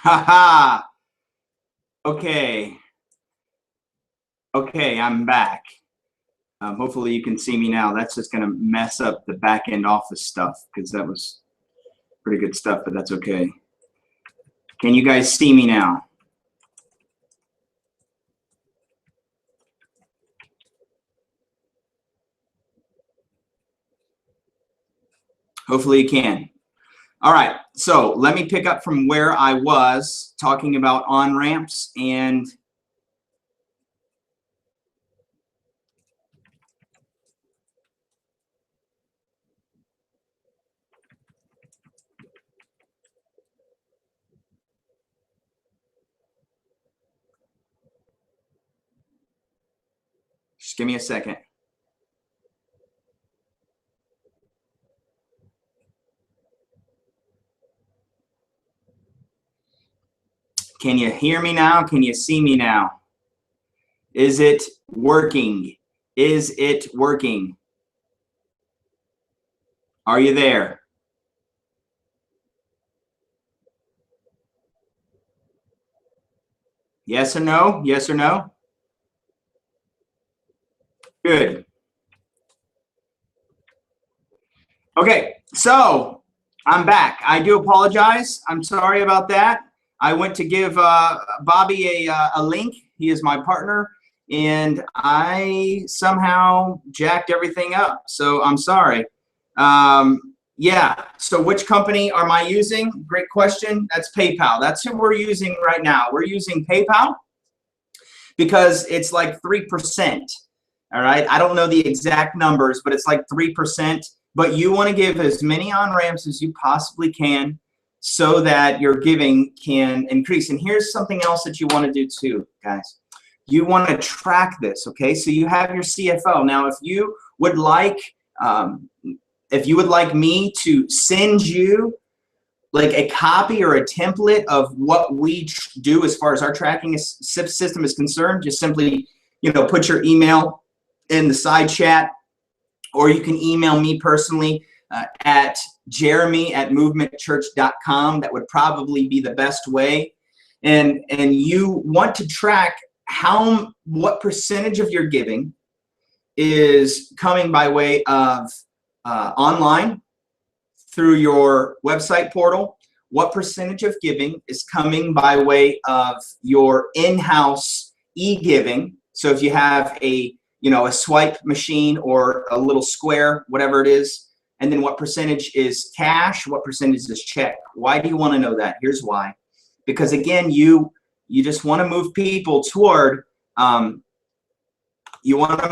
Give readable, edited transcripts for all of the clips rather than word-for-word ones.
Haha. Okay. Okay, I'm back. Hopefully you can see me now. That's just going to mess up the back end office stuff because that was pretty good stuff, but that's okay. Can you guys see me now? Hopefully you can. All right, so let me pick up from where I was talking about on-ramps and just give me a second. Can you hear me now? Can you see me now? Is it working? Is it working? Are you there? Yes or no? Yes or no? Good. Okay, so I'm back. I do apologize. I'm sorry about that. I went to give Bobby a link. He is my partner, and I somehow jacked everything up. So I'm sorry. Yeah, so which company am I using? Great question. That's PayPal. That's who we're using right now. We're using PayPal because it's like 3%. All right, I don't know the exact numbers, but it's like 3%. But you want to give as many on-ramps as you possibly can so that your giving can increase. And here's something else that you want to do too, guys. You want to track this, okay? So you have your CFO. Now, if you would like me to send you like a copy or a template of what we do as far as our tracking system is concerned, just simply, put your email in the side chat, or you can email me personally at jeremy@movementchurch.com. That would probably be the best way. And you want to track what percentage of your giving is coming by way of online through your website portal, what percentage of giving is coming by way of your in-house e-giving. So if you have a swipe machine or a little square, whatever it is, and then what percentage is cash, what percentage is check. Why do you want to know that? Here's why. Because again, you just want to move people toward your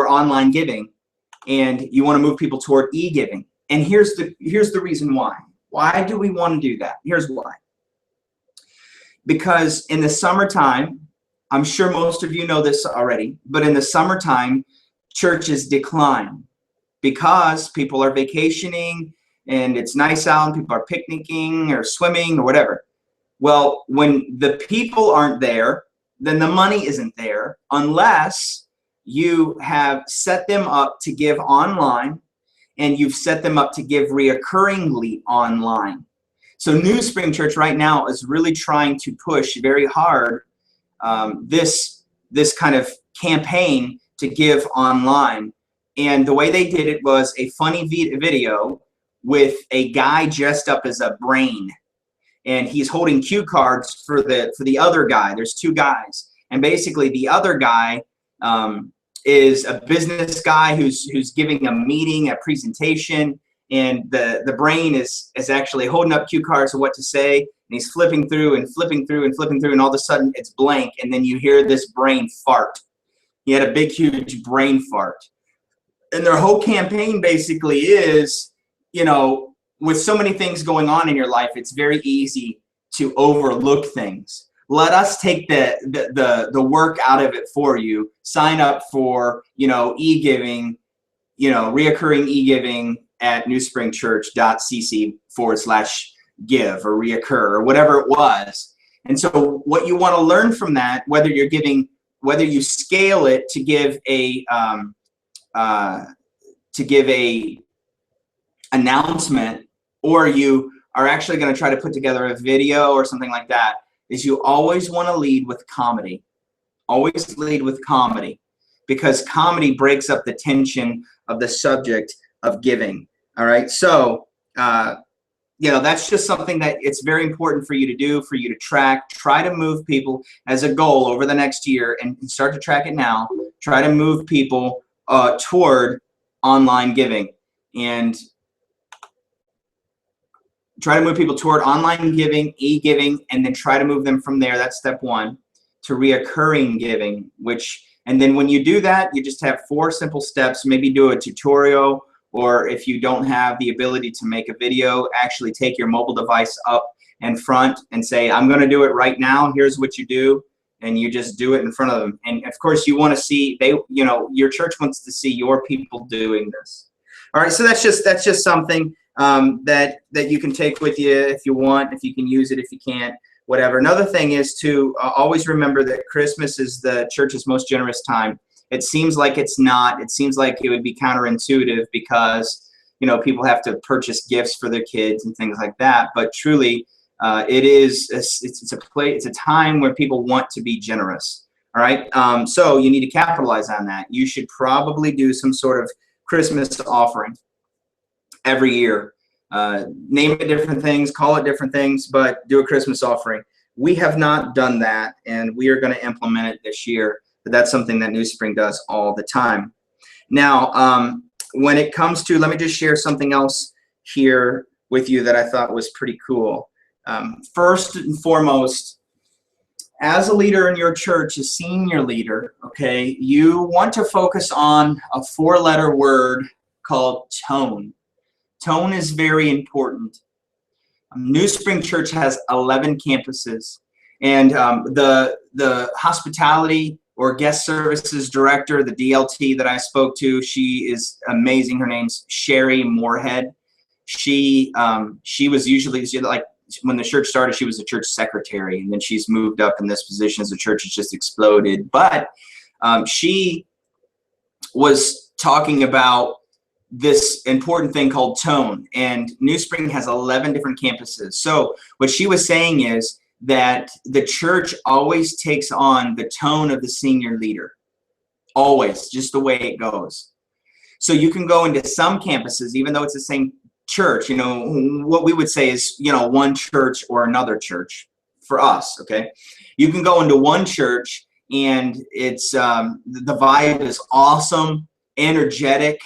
online giving, and you want to move people toward e-giving. And here's the reason why. Why do we want to do that? Here's why. Because in the summertime, I'm sure most of you know this already, but in the summertime, churches decline because people are vacationing and it's nice out and people are picnicking or swimming or whatever. Well, when the people aren't there, then the money isn't there unless you have set them up to give online and you've set them up to give reoccurringly online. So New Spring Church right now is really trying to push very hard this kind of campaign to give online. And the way they did it was a funny video with a guy dressed up as a brain, and he's holding cue cards for the other guy. There's two guys, and basically the other guy is a business guy who's giving a meeting, a presentation, and the brain is actually holding up cue cards of what to say, and he's flipping through and flipping through and flipping through, and all of a sudden it's blank, and then you hear this brain fart. He had a big, huge brain fart. And their whole campaign basically is, with so many things going on in your life, it's very easy to overlook things. Let us take the work out of it for you. Sign up for, e-giving, reoccurring e-giving at newspringchurch.cc/give or reoccur or whatever it was. And so what you want to learn from that, whether you scale it to give a announcement, or you are actually going to try to put together a video or something like that, is you always want to lead with comedy. Always lead with comedy, because comedy breaks up the tension of the subject of giving. All right, so you know, that's just something that it's very important for you to do, for you to track. Try to move people as a goal over the next year, and start to track it now. Try to move people toward online giving, and try to move people toward online giving, e-giving, and then try to move them from there. That's step one, to reoccurring giving, and then when you do that, you just have 4 simple steps. Maybe do a tutorial, or if you don't have the ability to make a video, actually take your mobile device up in front and say, I'm going to do it right now. Here's what you do. And you just do it in front of them. And of course, you want to see, your church wants to see your people doing this. All right, so that's just something that you can take with you if you want, if you can use it, if you can't, whatever. Another thing is to always remember that Christmas is the church's most generous time. It seems like it's not. It seems like it would be counterintuitive because, people have to purchase gifts for their kids and things like that. But truly, it's a time where people want to be generous. All right. So you need to capitalize on that. You should probably do some sort of Christmas offering every year. Name it different things, call it different things, but do a Christmas offering. We have not done that, and we are going to implement it this year. But that's something that New Spring does all the time. Now, when it comes to, let me just share something else here with you that I thought was pretty cool. First and foremost, as a leader in your church, a senior leader, okay, you want to focus on a 4-letter word called tone. Tone is very important. New Spring Church has 11 campuses, and the hospitality or guest services director, the DLT that I spoke to, she is amazing. Her name's Sherry Moorhead. She was usually, like, when the church started, she was a church secretary, and then she's moved up in this position as the church has just exploded. But she was talking about this important thing called tone, and New Spring has 11 different campuses. So what she was saying is that the church always takes on the tone of the senior leader, always, just the way it goes. So you can go into some campuses, even though it's the same church, what we would say is, one church or another church for us, okay? You can go into one church and it's the vibe is awesome, energetic,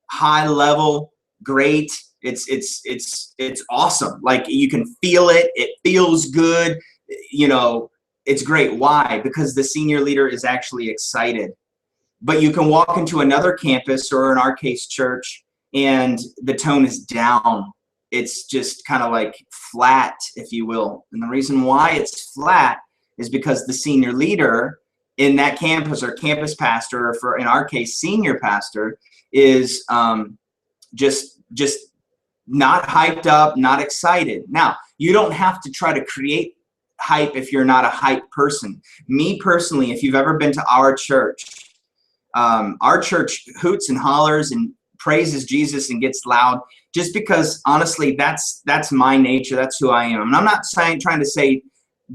high level, great. It's awesome. Like, you can feel it. It feels good. It's great. Why? Because the senior leader is actually excited. But you can walk into another campus, or in our case, church, and the tone is down. It's just kind of like flat, if you will. And the reason why it's flat is because the senior leader in that campus, or campus pastor, or for, in our case, senior pastor, is just not hyped up, not excited. Now, you don't have to try to create hype if you're not a hype person. Me personally, if you've ever been to our church hoots and hollers and praises Jesus and gets loud, just because, honestly, that's my nature. That's who I am. And I'm not trying to say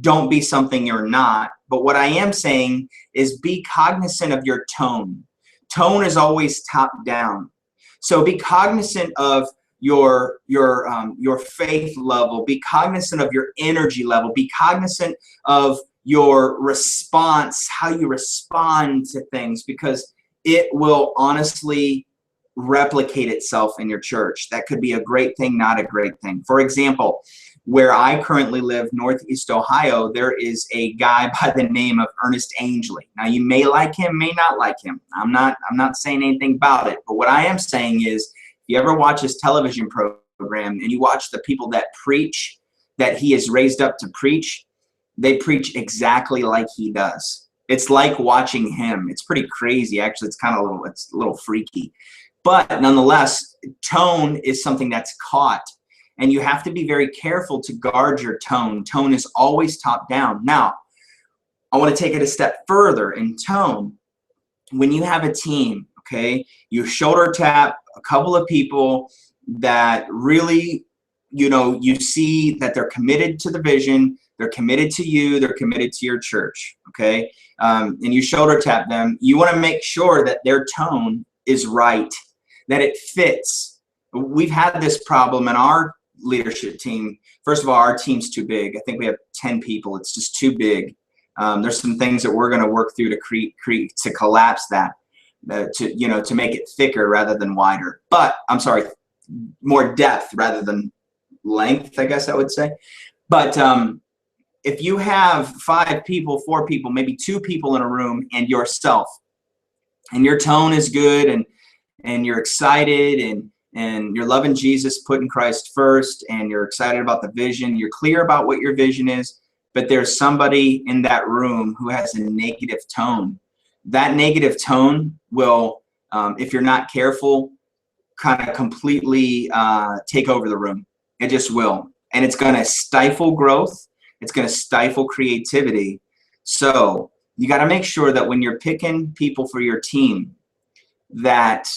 don't be something you're not, but what I am saying is be cognizant of your tone. Tone is always top down. So be cognizant of your faith level. Be cognizant of your energy level. Be cognizant of your response, how you respond to things, because it will honestly replicate itself in your church. That could be a great thing, not a great thing. For example, where I currently live, Northeast Ohio, there is a guy by the name of Ernest Angley. Now, you may like him, may not like him. I'm not saying anything about it. But what I am saying is, if you ever watch his television program and you watch the people that preach, that he is raised up to preach, they preach exactly like he does. It's like watching him. It's pretty crazy. Actually, it's a little freaky. But nonetheless, tone is something that's caught. And you have to be very careful to guard your tone. Tone is always top down. Now, I want to take it a step further in tone. When you have a team, okay, you shoulder tap a couple of people that really you see that they're committed to the vision, they're committed to you, they're committed to your church, okay? And you shoulder tap them. You want to make sure that their tone is right, that it fits. We've had this problem in our leadership team. First of all, our team's too big. I think we have 10 people. It's just too big. There's some things that we're going to work through to collapse that, to make it thicker rather than wider. But I'm sorry, more depth rather than length, I guess I would say. But if you have 5 people, 4 people, maybe 2 people in a room and yourself, and your tone is good, and you're excited, and you're loving Jesus, putting Christ first, and you're excited about the vision, you're clear about what your vision is, but there's somebody in that room who has a negative tone. That negative tone will, if you're not careful, kind of completely take over the room. It just will. And it's going to stifle growth. It's going to stifle creativity. So you got to make sure that when you're picking people for your team, that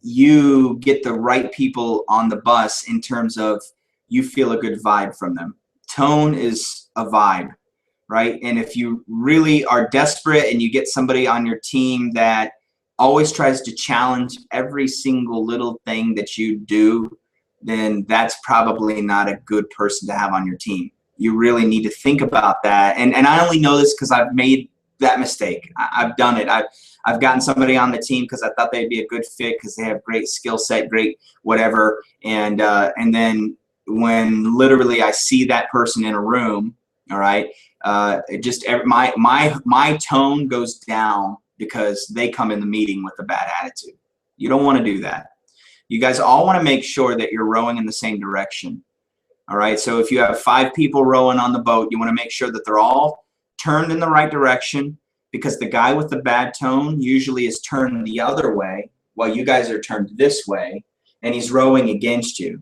you get the right people on the bus in terms of you feel a good vibe from them. Tone is a vibe, right? And if you really are desperate and you get somebody on your team that always tries to challenge every single little thing that you do, then that's probably not a good person to have on your team. You really need to think about that. And I only know this because I've made that mistake. I've done it. I've gotten somebody on the team because I thought they'd be a good fit because they have great skill set, great whatever. And then when literally I see that person in a room, all right, my tone goes down because they come in the meeting with a bad attitude. You don't want to do that. You guys all want to make sure that you're rowing in the same direction. All right, so if you have 5 people rowing on the boat, you want to make sure that they're all turned in the right direction, because the guy with the bad tone usually is turned the other way while you guys are turned this way, and he's rowing against you.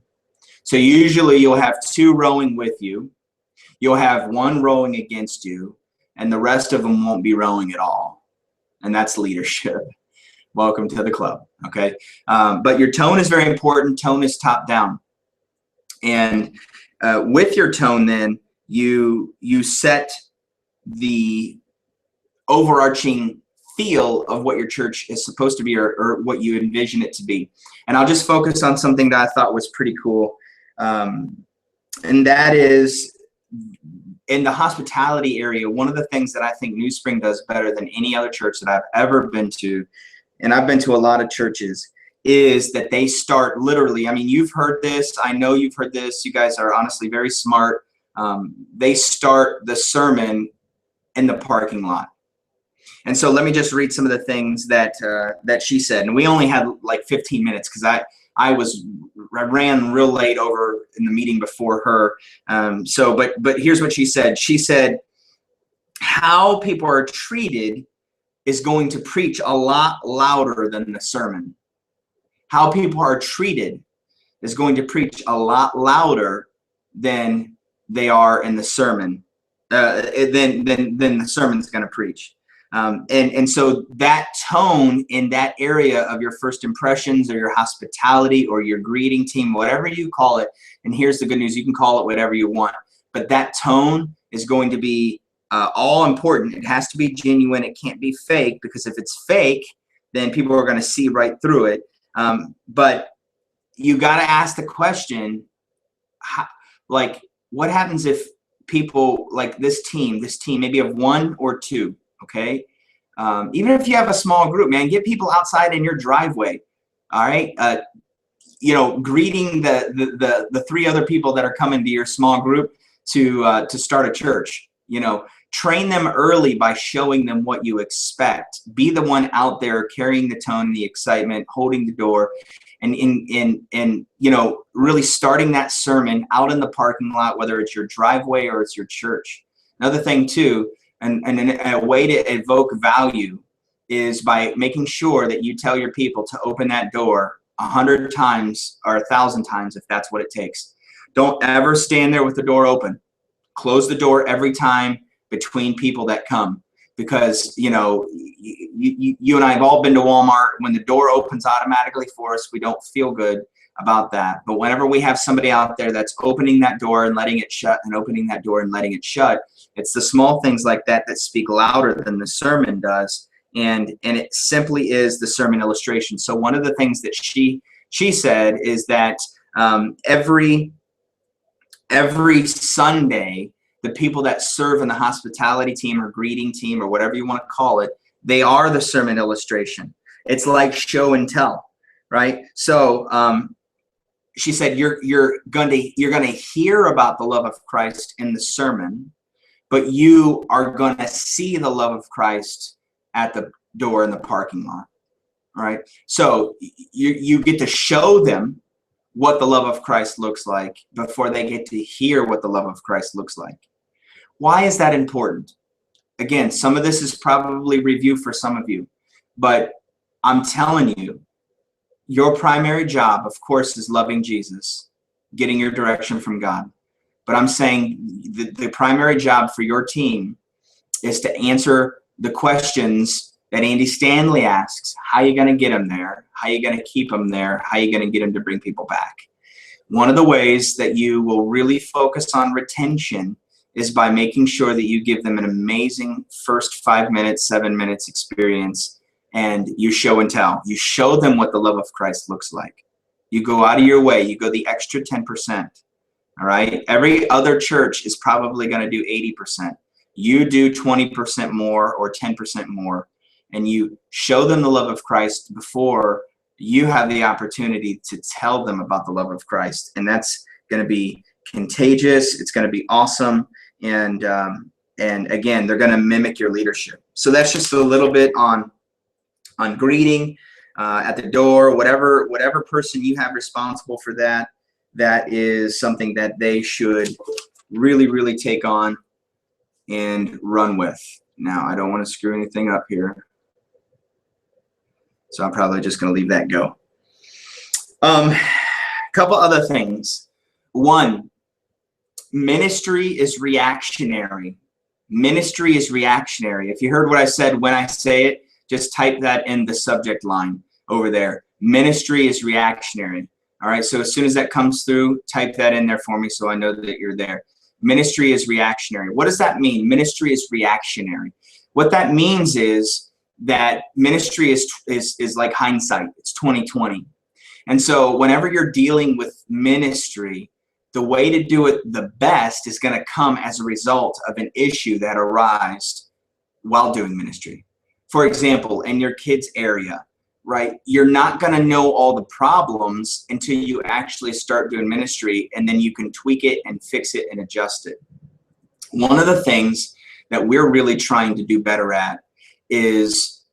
So usually you'll have 2 rowing with you, you'll have 1 rowing against you, and the rest of them won't be rowing at all. And that's leadership. Welcome to the club, okay? But your tone is very important. Tone is top down. And with your tone, then, you set the overarching feel of what your church is supposed to be, or what you envision it to be. And I'll just focus on something that I thought was pretty cool. And that is, in the hospitality area, one of the things that I think New Spring does better than any other church that I've ever been to, and I've been to a lot of churches, is that they start literally, I mean, you've heard this, I know you've heard this, you guys are honestly very smart. They start the sermon in the parking lot. And so let me just read some of the things that she said. And we only had like 15 minutes because I ran real late over in the meeting before her. But here's what she said. She said, how people are treated is going to preach a lot louder than the sermon. How people are treated is going to preach a lot louder than they are in the sermon, than the sermon's going to preach. And so that tone in that area of your first impressions, or your hospitality, or your greeting team, whatever you call it, and here's the good news, you can call it whatever you want, but that tone is going to be all important. It has to be genuine. It can't be fake, because if it's fake, then people are going to see right through it. But you got to ask the question, like, what happens if people, like this team maybe of 1 or 2, okay? Even if you have a small group, man, get people outside in your driveway, all right? Greeting the 3 other people that are coming to your small group to start a church. Train them early by showing them what you expect. Be the one out there carrying the tone, the excitement, holding the door, and really starting that sermon out in the parking lot, whether it's your driveway or it's your church. Another thing too, and a way to evoke value is by making sure that you tell your people to open that door 100 times or 1,000 times if that's what it takes. Don't ever stand there with the door open. Close the door every time between people that come, because you and I have all been to Walmart. When the door opens automatically for us, we don't feel good. about that. But whenever we have somebody out there that's opening that door and letting it shut and opening that door and letting it shut, it's the small things like that that speak louder than the sermon does. And it simply is the sermon illustration. So one of the things that she said is that every Sunday, the people that serve in the hospitality team or greeting team or whatever you want to call it, they are the sermon illustration. It's like show and tell, right? So she said you're going to hear about the love of Christ in the sermon, but you are going to see the love of Christ at the door in the parking lot. All right. So you get to show them what the love of Christ looks like before they get to hear what the love of Christ looks like. Why is that important? Again, some of this is probably review for some of you, but I'm telling you, your primary job, of course, is loving Jesus, getting your direction from God. But I'm saying the primary job for your team is to answer the questions that Andy Stanley asks. How are you going to get them there? How are you going to keep them there? How are you going to get them to bring people back? One of the ways that you will really focus on retention is by making sure that you give them an amazing first 5 minutes, 7 minutes experience, and you show and tell. You show them what the love of Christ looks like. You go out of your way. You go the extra 10%. All right? Every other church is probably going to do 80%. You do 20% more or 10% more, and you show them the love of Christ before you have the opportunity to tell them about the love of Christ. And that's going to be contagious. It's going to be awesome. And again, they're going to mimic your leadership. So that's just a little bit on greeting at the door, whatever person you have responsible for that. That is something that they should really, really take on and run with. Now, I don't want to screw anything up here, so I'm probably just going to leave that go. Couple other things. One, ministry is reactionary. Ministry is reactionary. If you heard what I said when I say it, just type that in the subject line over there. Ministry is reactionary. All right, so as soon as that comes through, type that in there for me so I know that you're there. Ministry is reactionary. What does that mean? Ministry is reactionary. What that means is that ministry is like hindsight. It's 20/20. And so whenever you're dealing with ministry, the way to do it the best is going to come as a result of an issue that arises while doing ministry. For example, in your kids' area, right? You're not going to know all the problems until you actually start doing ministry, and then you can tweak it and fix it and adjust it. One of the things that we're really trying to do better at is,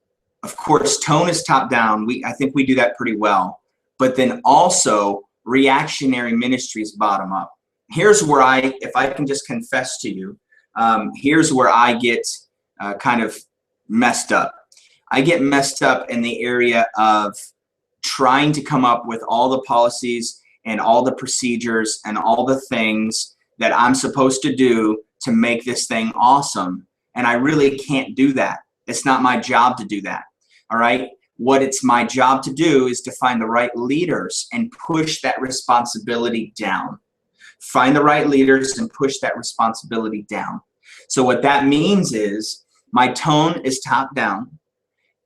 of course, tone is top down. I think we do that pretty well, but then also reactionary ministries bottom up. Here's where if I can just confess to you, here's where I get kind of messed up. I get messed up in the area of trying to come up with all the policies and all the procedures and all the things that I'm supposed to do to make this thing awesome. And I really can't do that. It's not my job to do that. All right. What it's my job to do is to find the right leaders and push that responsibility down. Find the right leaders and push that responsibility down. So what that means is my tone is top down.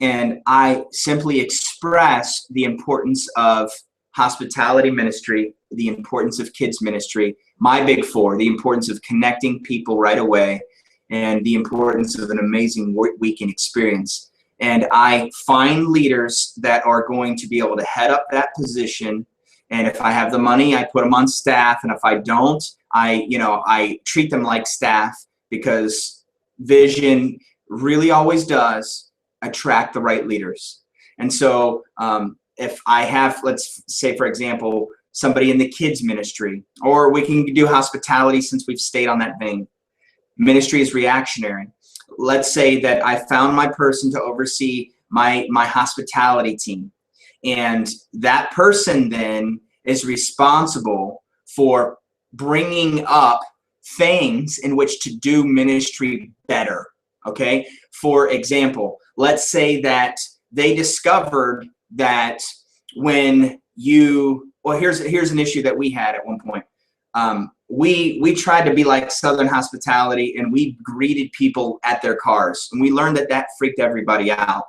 And I simply express the importance of hospitality ministry, the importance of kids ministry, my big four, the importance of connecting people right away, and the importance of an amazing weekend experience. And I find leaders that are going to be able to head up that position. And if I have the money, I put them on staff. And if I don't, I treat them like staff, because vision really always does attract the right leaders. And so if I have, let's say, for example, somebody in the kids ministry, or we can do hospitality since we've stayed on that vein. Ministry is reactionary. Let's say that I found my person to oversee my hospitality team. And that person then is responsible for bringing up things in which to do ministry better. Okay. For example, let's say that they discovered that when you well, here's an issue that we had at one point. We tried to be like Southern hospitality, and we greeted people at their cars, and we learned that freaked everybody out.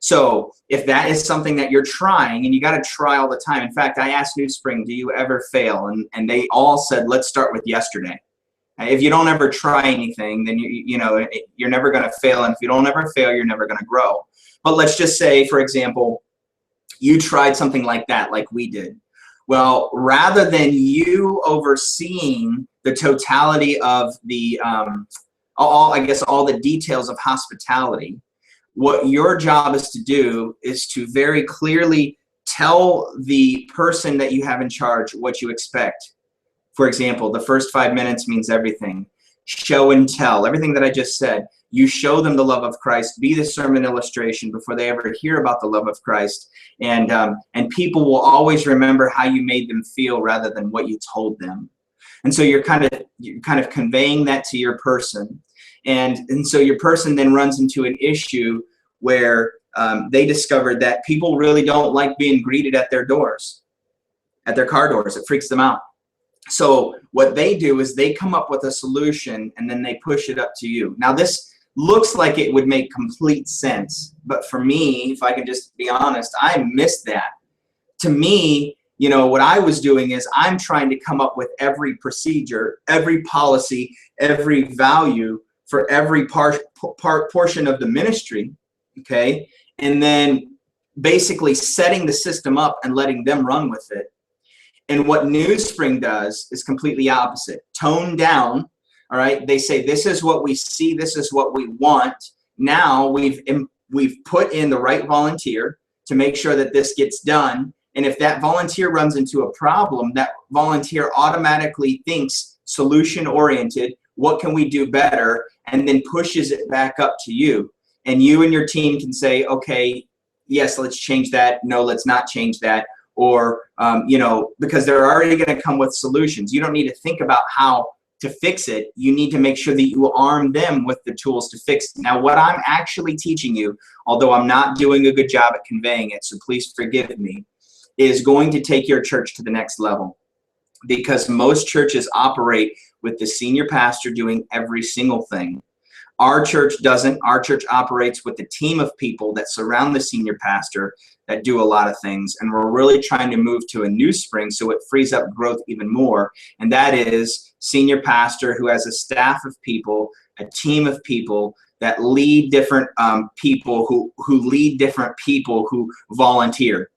So if that is something that you're trying, and you got to try all the time. In fact, I asked New Spring, do you ever fail? And they all said, let's start with yesterday. If you don't ever try anything, then you're never going to fail. And if you don't ever fail, you're never going to grow. But let's just say, for example, you tried something like that, like we did. Well, rather than you overseeing the totality of the, all the details of hospitality, what your job is to do is to very clearly tell the person that you have in charge what you expect. For example, the first 5 minutes means everything. Show and tell, everything that I just said. You show them the love of Christ. Be the sermon illustration before they ever hear about the love of Christ. And people will always remember how you made them feel rather than what you told them. And so you're kind of conveying that to your person. And so your person then runs into an issue where they discovered that people really don't like being greeted at their doors, at their car doors. It freaks them out. So what they do is they come up with a solution, and then they push it up to you. Now, this looks like it would make complete sense, but for me, if I can just be honest, I missed that. To me, what I was doing is I'm trying to come up with every procedure, every policy, every value for every portion of the ministry, okay? And then basically setting the system up and letting them run with it. And what New Spring does is completely opposite. Tone down, all right? They say, this is what we see, this is what we want. Now we've put in the right volunteer to make sure that this gets done. And if that volunteer runs into a problem, that volunteer automatically thinks solution-oriented, what can we do better, and then pushes it back up to you. And you and your team can say, okay, yes, let's change that. No, let's not change that. Or, because they're already going to come with solutions. You don't need to think about how to fix it. You need to make sure that you arm them with the tools to fix it. Now, what I'm actually teaching you, although I'm not doing a good job at conveying it, so please forgive me, is going to take your church to the next level. Because most churches operate with the senior pastor doing every single thing. Our church doesn't. Our church operates with a team of people that surround the senior pastor that do a lot of things. And we're really trying to move to a New Spring so it frees up growth even more. And that is senior pastor who has a staff of people, a team of people that lead different people who lead different people who volunteer.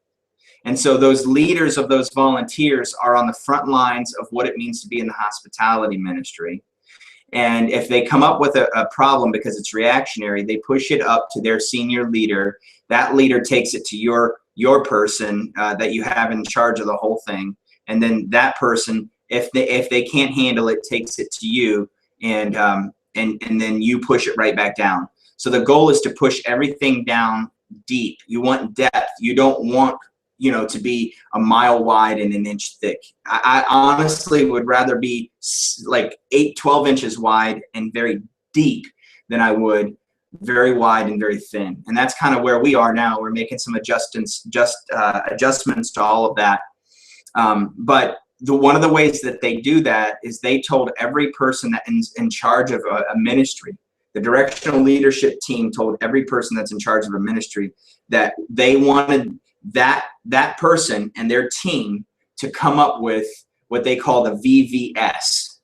And so those leaders of those volunteers are on the front lines of what it means to be in the hospitality ministry. And if they come up with a problem because it's reactionary, they push it up to their senior leader. That leader takes it to your person that you have in charge of the whole thing. And then that person, if they can't handle it, takes it to you, and then you push it right back down. So the goal is to push everything down deep. You want depth. You don't want to be a mile wide and an inch thick. I honestly would rather be like 12 inches wide and very deep than I would very wide and very thin. And that's kind of where we are now. We're making some adjustments to all of that. But one of the ways that they do that is they told every person that is in charge of a ministry, the directional leadership team told every person that's in charge of a ministry that they wanted that person and their team to come up with what they call the VVS.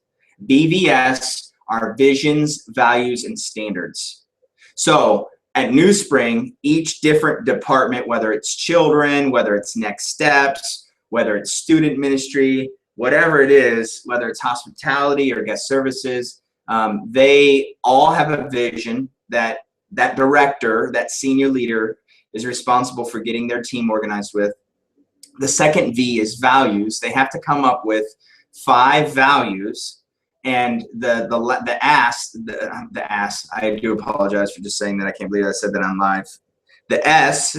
VVS are visions, values, and standards. So at New Spring, each different department, whether it's children, whether it's next steps, whether it's student ministry, whatever it is, whether it's hospitality or guest services, they all have a vision that director, that senior leader, is responsible for getting their team organized with. The second V is values. They have to come up with 5 values, and the ass. I do apologize for just saying that. I can't believe I said that on live. The S.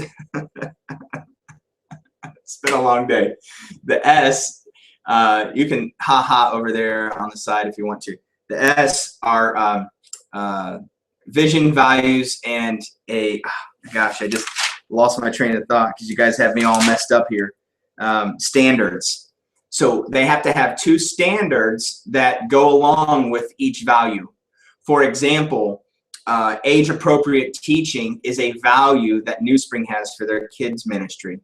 It's been a long day. The S. You can ha over there on the side if you want to. The S are vision, values, and gosh, I just lost my train of thought because you guys have me all messed up here. standards. So they have to have two standards that go along with each value. For example, age-appropriate teaching is a value that New Spring has for their kids ministry.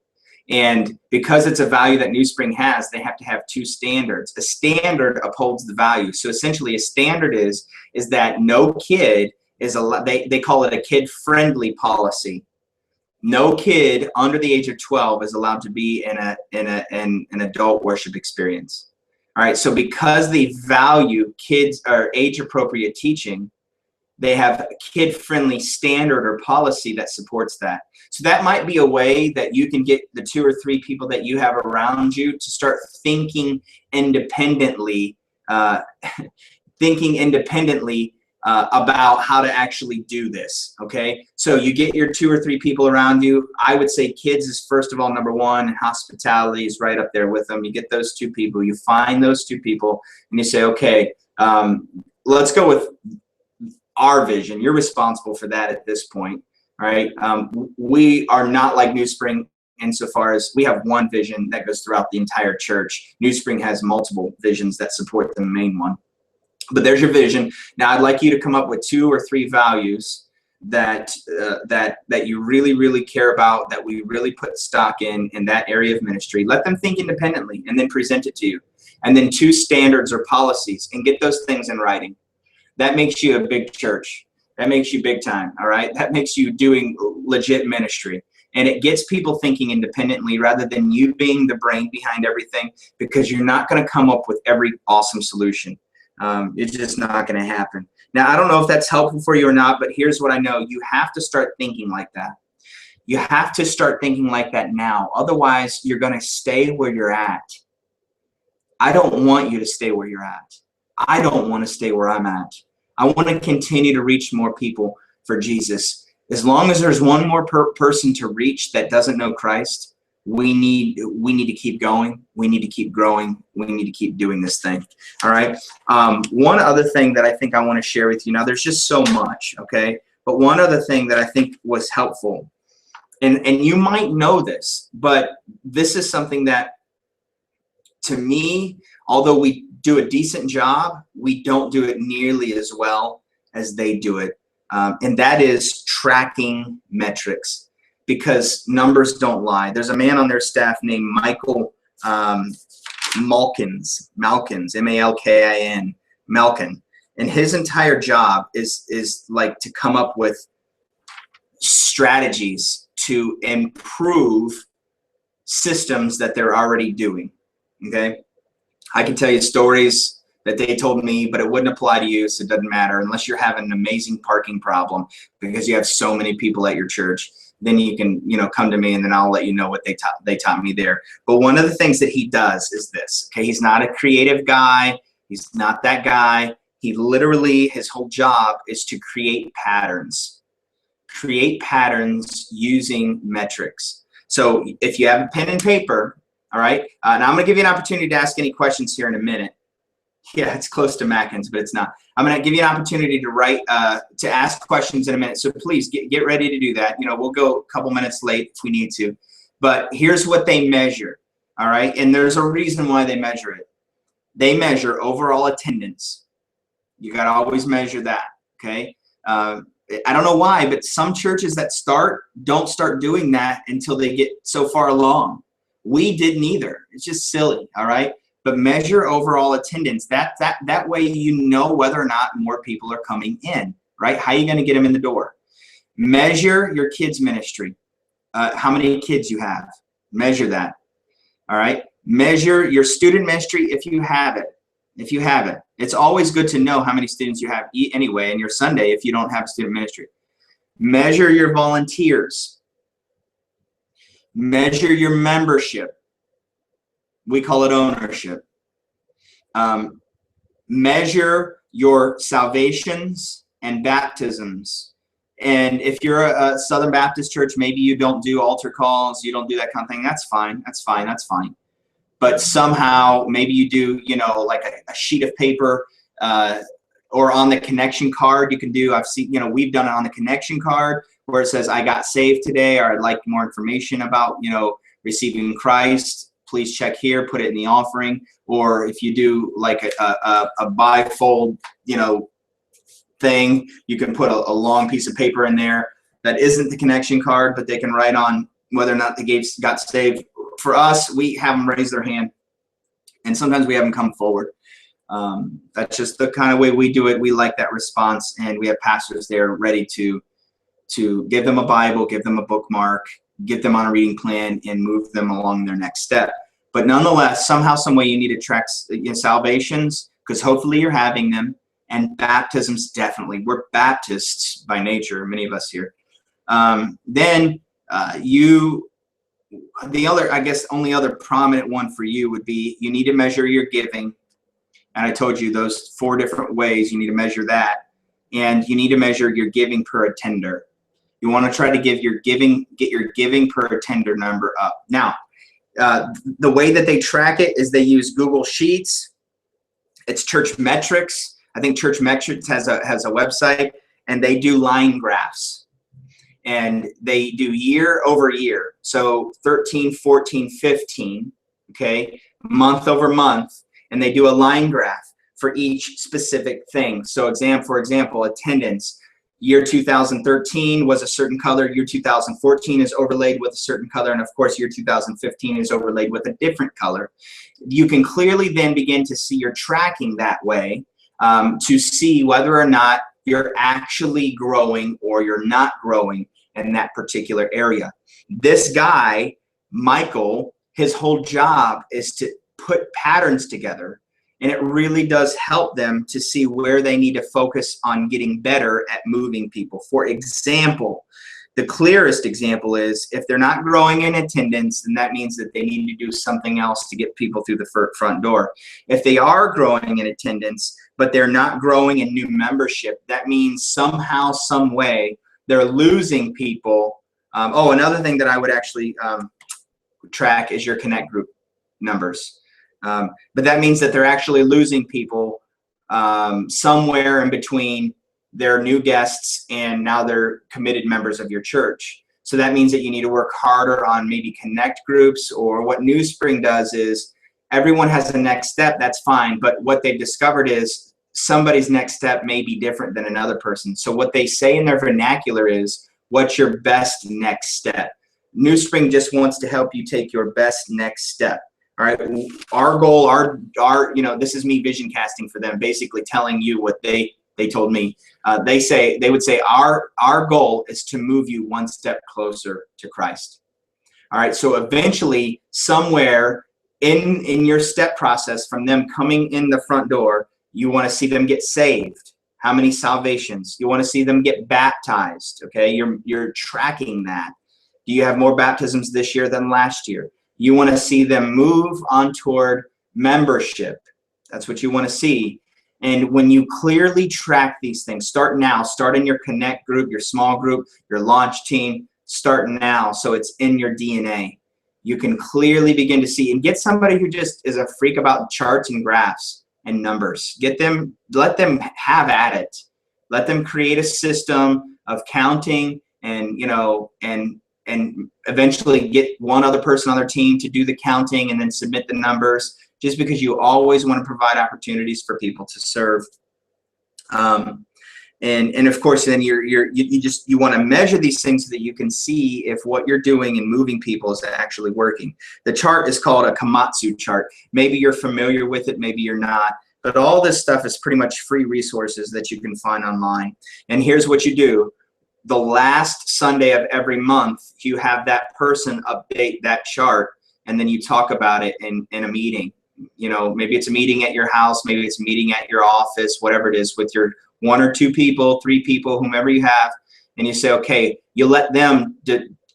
And because it's a value that New Spring has, they have to have two standards. A standard upholds the value. So essentially a standard is that no kid is allowed, they call it a kid-friendly policy. No kid under the age of 12 is allowed to be in an adult worship experience. All right, so because they value kids or age-appropriate teaching, they have a kid-friendly standard or policy that supports that. So that might be a way that you can get the 2 or 3 people that you have around you to start thinking independently, about how to actually do this, okay? So you get your 2 or 3 people around you. I would say kids is first of all number 1, and hospitality is right up there with them. You get those 2 people, you find those 2 people, and you say, okay, let's go with our vision. You're responsible for that at this point, all right? We are not like New Spring insofar as we have one vision that goes throughout the entire church. New Spring has multiple visions that support the main one. But there's your vision. Now I'd like you to come up with 2 or 3 values that you really, really care about, that we really put stock in that area of ministry. Let them think independently and then present it to you. And then 2 standards or policies, and get those things in writing. That makes you a big church. That makes you big time, all right? That makes you doing legit ministry. And it gets people thinking independently rather than you being the brain behind everything, because you're not going to come up with every awesome solution. It's just not going to happen. Now, I don't know if that's helpful for you or not, but here's what I know. You have to start thinking like that. You have to start thinking like that now. Otherwise, you're going to stay where you're at. I don't want you to stay where you're at. I don't want to stay where I'm at. I want to continue to reach more people for Jesus. As long as there's one more person to reach that doesn't know Christ, we need to keep going. We need to keep growing. We need to keep doing this thing. All right. One other thing that I think I want to share with you. Now, there's just so much, okay? But one other thing that I think was helpful, and you might know this, but this is something that, to me, although we do a decent job, we don't do it nearly as well as they do it. And that is tracking metrics, because numbers don't lie. There's a man on their staff named Michael Malkins, M-A-L-K-I-N, Malkin. And his entire job is like to come up with strategies to improve systems that they're already doing, okay? I can tell you stories that they told me, but it wouldn't apply to you, so it doesn't matter unless you're having an amazing parking problem because you have so many people at your church. Then you can, come to me, and then I'll let you know what they taught me there. But one of the things that he does is this, okay? He's not a creative guy. He's not that guy. He literally, his whole job is to create patterns. Create patterns using metrics. So if you have a pen and paper, all right, and I'm going to give you an opportunity to ask any questions here in a minute. Yeah, it's close to Mackins, but it's not. I'm going to give you an opportunity to write, to ask questions in a minute. So please get ready to do that. We'll go a couple minutes late if we need to. But here's what they measure, all right? And there's a reason why they measure it. They measure overall attendance. You got to always measure that, okay? I don't know why, but some churches that don't start doing that until they get so far along. We didn't either. It's just silly, all right? But measure overall attendance. That way you know whether or not more people are coming in, right? How are you going to get them in the door? Measure your kids' ministry. How many kids you have. Measure that, all right? Measure your student ministry if you have it. If you have it. It's always good to know how many students you have anyway in your Sunday if you don't have student ministry. Measure your volunteers. Measure your membership. We call it ownership. Measure your salvations and baptisms. And if you're a Southern Baptist church, maybe you don't do altar calls, you don't do that kind of thing. That's fine. That's fine. That's fine. But somehow, maybe you do, like a sheet of paper or on the connection card. You can do, I've seen, we've done it on the connection card where it says, I got saved today, or I'd like more information about, receiving Christ. please check here, put it in the offering. Or if you do like a bifold, thing, you can put a long piece of paper in there that isn't the connection card, but they can write on whether or not they got saved. For us, we have them raise their hand, and sometimes we have them come forward. That's just the kind of way we do it. We like that response, and we have pastors there ready to give them a Bible, give them a bookmark, get them on a reading plan, and move them along their next step. But nonetheless, somehow, some way, you need to track salvations, because hopefully you're having them, and baptisms, definitely. We're Baptists by nature, many of us here. The other, I guess, only other prominent one for you would be you need to measure your giving. And I told you those 4 different ways you need to measure that. And you need to measure your giving per attender. You want to try to get your giving per attender number up. Now, the way that they track it is they use Google Sheets. It's Church Metrics. I think Church Metrics has a website, and they do line graphs. And they do year over year. So 13, 14, 15, okay, month over month. And they do a line graph for each specific thing. So for example, attendance. Year 2013 was a certain color. Year 2014 is overlaid with a certain color. And of course, year 2015 is overlaid with a different color. You can clearly then begin to see your tracking that way, to see whether or not you're actually growing or you're not growing in that particular area. This guy, Michael, his whole job is to put patterns together, and it really does help them to see where they need to focus on getting better at moving people. For example, the clearest example is if they're not growing in attendance, then that means that they need to do something else to get people through the front door. If they are growing in attendance, but they're not growing in new membership, that means somehow, some way, they're losing people. Another thing that I would actually track is your Connect group numbers. But that means that they're actually losing people somewhere in between their new guests and now they're committed members of your church. So that means that you need to work harder on maybe Connect groups, or what New Spring does is everyone has a next step, that's fine. But what they've discovered is somebody's next step may be different than another person. So what they say in their vernacular is, what's your best next step? New Spring just wants to help you take your best next step. All right, our goal, this is me vision casting for them, basically telling you what they told me. They would say our goal is to move you one step closer to Christ. All right, so eventually, somewhere in your step process, from them coming in the front door, you want to see them get saved. How many salvations? You want to see them get baptized. Okay, you're tracking that. Do you have more baptisms this year than last year? You want to see them move on toward membership. That's what you want to see. And when you clearly track these things, start now. Start in your Connect group, your small group, your launch team. Start now so it's in your DNA. You can clearly begin to see, and get somebody who just is a freak about charts and graphs and numbers. Let them have at it. Let them create a system of counting and eventually get one other person on their team to do the counting and then submit the numbers, just because you always want to provide opportunities for people to serve. And of course, then you want to measure these things so that you can see if what you're doing and moving people is actually working. The chart is called a Komatsu chart. Maybe you're familiar with it, maybe you're not. But all this stuff is pretty much free resources that you can find online. And here's what you do. The last Sunday of every month, you have that person update that chart, and then you talk about it in a meeting. Maybe it's a meeting at your house, maybe it's a meeting at your office, whatever it is, with your 1 or 2 people, 3 people, whomever you have, and you say, okay, you let them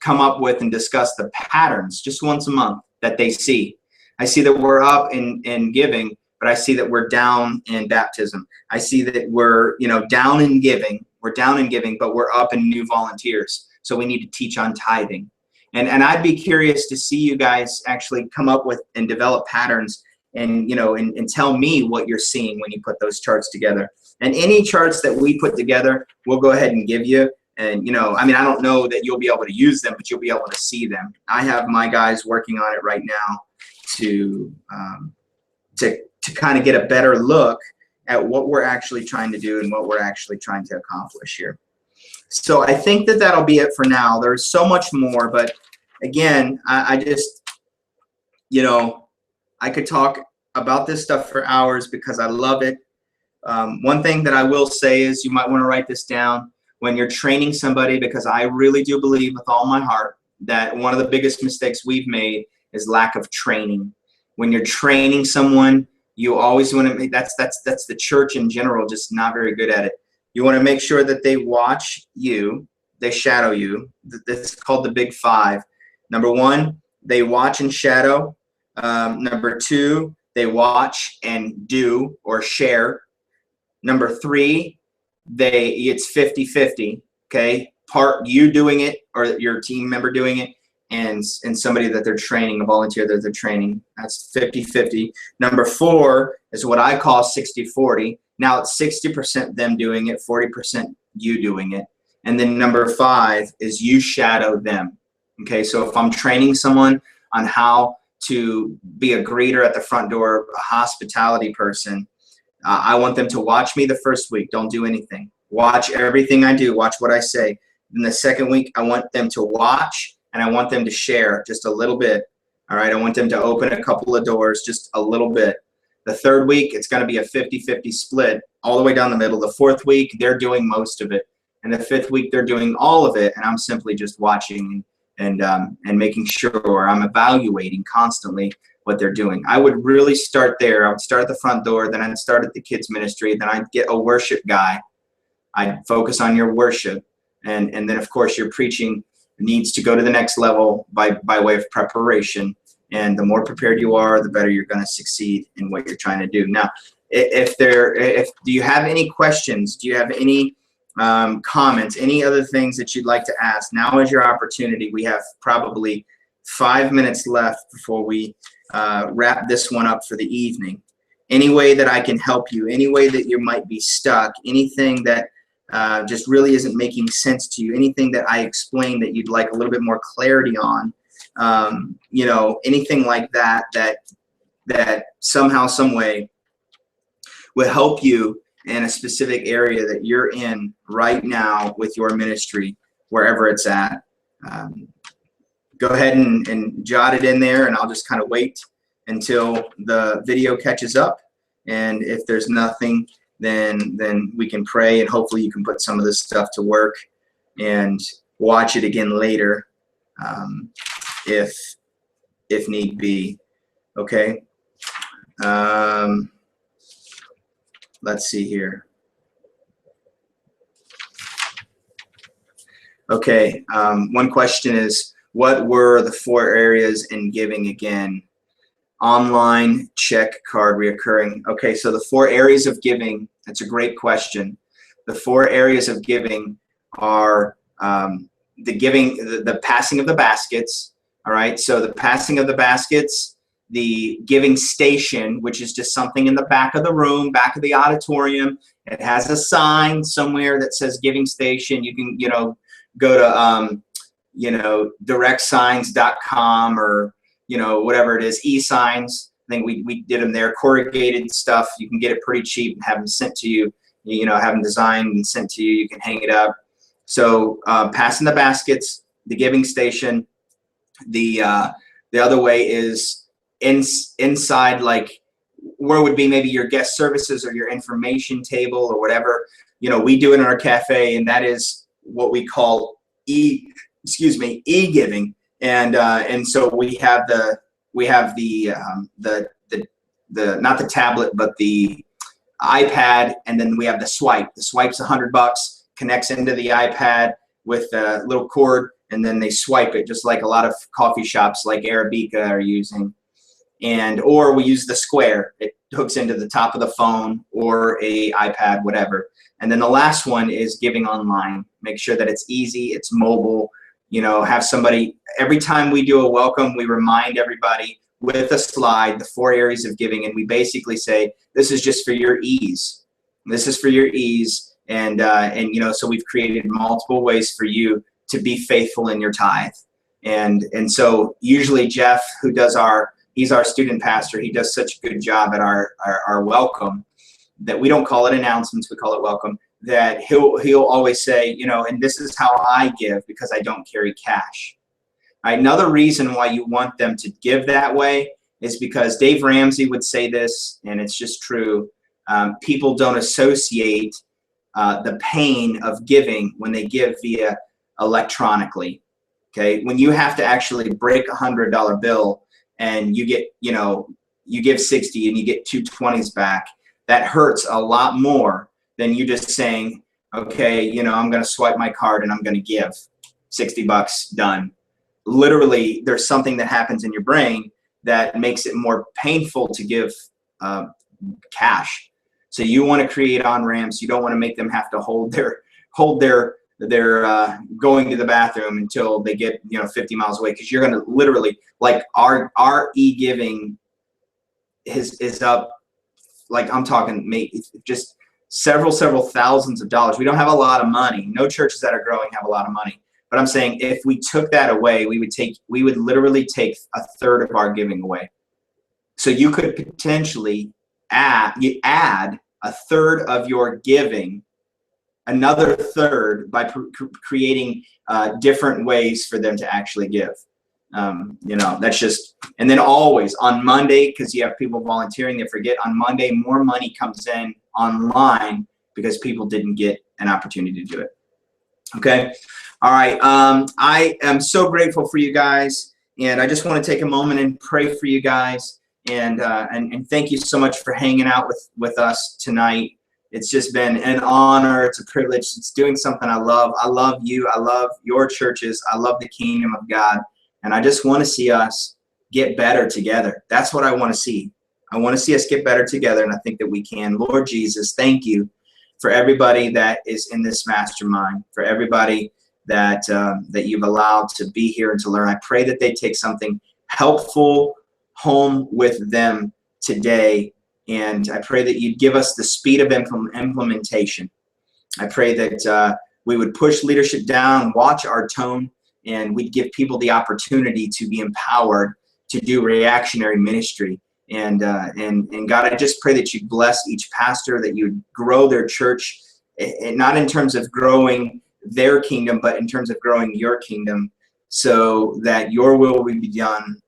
come up with and discuss the patterns just once a month that they see. I see that we're up in giving, but I see that we're down in baptism. I see that we're down in giving. We're down in giving, but we're up in new volunteers. So we need to teach on tithing. And I'd be curious to see you guys actually come up with and develop patterns and tell me what you're seeing when you put those charts together. And any charts that we put together, we'll go ahead and give you. And I don't know that you'll be able to use them, but you'll be able to see them. I have my guys working on it right now. to kind of get a better look at what we're actually trying to do and what we're actually trying to accomplish here. So I think that that'll be it for now. There's so much more, but again, I just, you know, I could talk about this stuff for hours because I love it. One thing that I will say is you might want to write this down when you're training somebody, because I really do believe with all my heart that one of the biggest mistakes we've made is lack of training. When you're training someone, you always want to make, that's the church in general, just not very good at it. You want to make sure that they watch you, they shadow you. That's called the big five. Number one, they watch and shadow. Number two, they watch and do or share. Number three, it's 50-50, okay? Part you doing it or your team member doing it, and somebody that they're training, a volunteer that they're training. That's 50-50. Number four is what I call 60-40. Now it's 60% them doing it, 40% you doing it. And then number five is you shadow them. Okay, so if I'm training someone on how to be a greeter at the front door, a hospitality person, I want them to watch me the first week. Don't do anything. Watch everything I do. Watch what I say. Then the second week, I want them to watch, and I want them to share just a little bit. All right, I want them to open a couple of doors, just a little bit. The third week, it's going to be a 50-50 split all the way down the middle. The fourth week, they're doing most of it. And the fifth week, they're doing all of it, and I'm simply just watching and making sure I'm evaluating constantly what they're doing. I would really start there. I would start at the front door, then I'd start at the kids ministry, then I'd get a worship guy. I'd focus on your worship, and then of course your preaching needs to go to the next level by way of preparation. And the more prepared you are, the better you're going to succeed in what you're trying to do. Now, do you have any questions? Do you have any comments, any other things that you'd like to ask? Now is your opportunity. We have probably 5 minutes left before we wrap this one up for the evening. Any way that I can help you, any way that you might be stuck, anything that just really isn't making sense to you, anything that I explained that you'd like a little bit more clarity on, you know, anything like that somehow, some way would help you in a specific area that you're in right now with your ministry, wherever it's at. Go ahead and jot it in there, and I'll just kind of wait until the video catches up. And if there's nothing, then we can pray, and hopefully you can put some of this stuff to work and watch it again later, if need be. Okay. Let's see here. Okay. One question is, what were the 4 areas in giving again? Online, check, card, reoccurring. Okay, so the 4 areas of giving, that's a great question. The 4 areas of giving are the passing of the baskets. All right, so the passing of the baskets, the giving station, which is just something in the back of the room, back of the auditorium. It has a sign somewhere that says giving station. You can, you know, go to directsigns.com or, you know, whatever it is, e-signs. I think we did them there, corrugated stuff. You can get it pretty cheap and have them sent to you, you know, have them designed and sent to you. You can hang it up. So passing the baskets, the giving station. The other way is inside, like where would be maybe your guest services or your information table or whatever. You know, we do it in our cafe, and that is what we call e-giving. And so we have the not the tablet, but the iPad, and then we have the swipe. The swipe's $100, connects into the iPad with a little cord, and then they swipe it, just like a lot of coffee shops like Arabica are using. Or we use the square. It hooks into the top of the phone or a iPad, whatever. And then the last one is giving online. Make sure that it's easy, it's mobile. You know, have somebody, every time we do a welcome, we remind everybody with a slide, the 4 areas of giving, and we basically say, this is just for your ease. This is for your ease. And you know, so we've created multiple ways for you to be faithful in your tithe. And so usually Jeff, who does our He's our student pastor. He does such a good job at our welcome that we don't call it announcements, we call it welcome, that he'll always say, you know, and this is how I give because I don't carry cash. Right? Another reason why you want them to give that way is because Dave Ramsey would say this, and it's just true. People don't associate the pain of giving when they give via electronically. Okay, when you have to actually break $100 bill and you get, you know, you give 60 and you get 220s back, that hurts a lot more than you just saying, okay, you know, I'm going to swipe my card and I'm going to give $60, done. Literally, there's something that happens in your brain that makes it more painful to give cash. So you want to create on-ramps. You don't want to make them have to hold their going to the bathroom until they get, you know, 50 miles away, because you're going to literally, like, our e-giving is up, like, I'm talking just several thousands of dollars. We don't have a lot of money. No churches that are growing have a lot of money. But I'm saying if we took that away, we would literally take a third of our giving away. So you could potentially add a third of your giving, another third, by creating different ways for them to actually give. You know, that's just, and then always on Monday, because you have people volunteering, they forget, on Monday more money comes in online because people didn't get an opportunity to do it. Okay. All right. I am so grateful for you guys, and I just want to take a moment and pray for you guys, and thank you so much for hanging out with us tonight. It's just been an honor. It's a privilege. It's doing something I love. I love you. I love your churches. I love the kingdom of God. And I just want to see us get better together. That's what I want to see. I want to see us get better together, and I think that we can. Lord Jesus, thank you for everybody that is in this mastermind, for everybody that that you've allowed to be here and to learn. I pray that they take something helpful home with them today, and I pray that you'd give us the speed of implementation. I pray that we would push leadership down, watch our tone, and we'd give people the opportunity to be empowered to do reactionary ministry. And God, I just pray that you bless each pastor, that you grow their church, and not in terms of growing their kingdom, but in terms of growing your kingdom, so that your will will be done,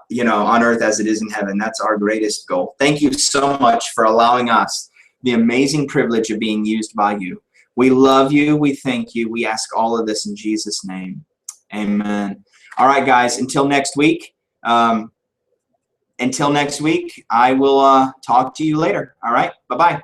you know, on earth as it is in heaven. That's our greatest goal. Thank you so much for allowing us the amazing privilege of being used by you. We love you. We thank you. We ask all of this in Jesus' name. Amen. All right, guys, until next week. I will talk to you later. All right. Bye-bye.